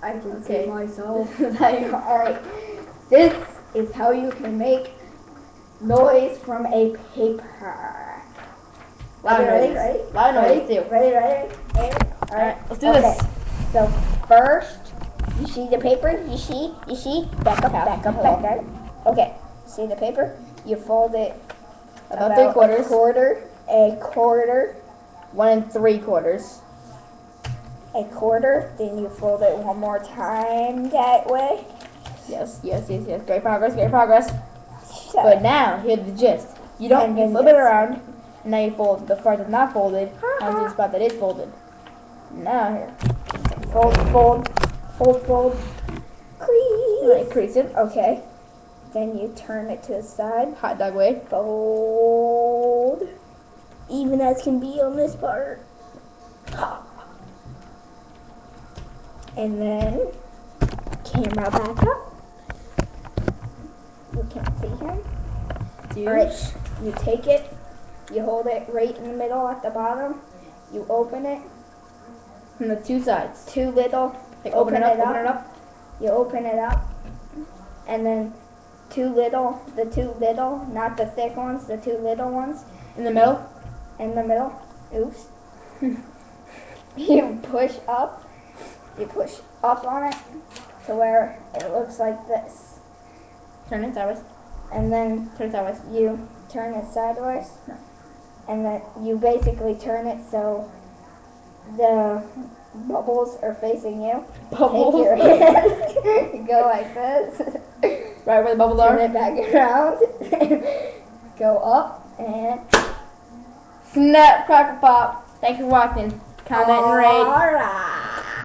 I can Okay. see myself. Alright. This is how you can make noise from a paper. Loud Ready? noises. Loud noises too. Ready? Alright, let's do this. So first, you see the paper. You see. Back up. Okay. See the paper. You fold it About 3/4. A quarter. 1 3/4. A quarter. Then you fold it one more time that way. Yes. Great progress. So, But now, here's the gist. You flip it around, and now you fold the part that's not folded onto the spot that is folded. Now here. fold. Right, crease it. Okay. Then you turn it to the side. Hot dog way. Fold. Even as can be on this part. And then camera back up. You can't see him. Alright, you take it, you hold it right in the middle at the bottom, you open it. From the two sides. Too little. Like open it up. You open it up. And then too little, not the thick ones, the two little ones. In the middle. Oops. You push up on it to where it looks like this. Turn it sideways. And then Turn it sideways. you turn it sideways. And then you basically turn it so the bubbles are facing you. Bubbles. Take your hand, you go like this. Right where the bubbles Turn are. it back around. Go up and Snap, crackle, pop. Thanks for watching. Comment and rate. Alright.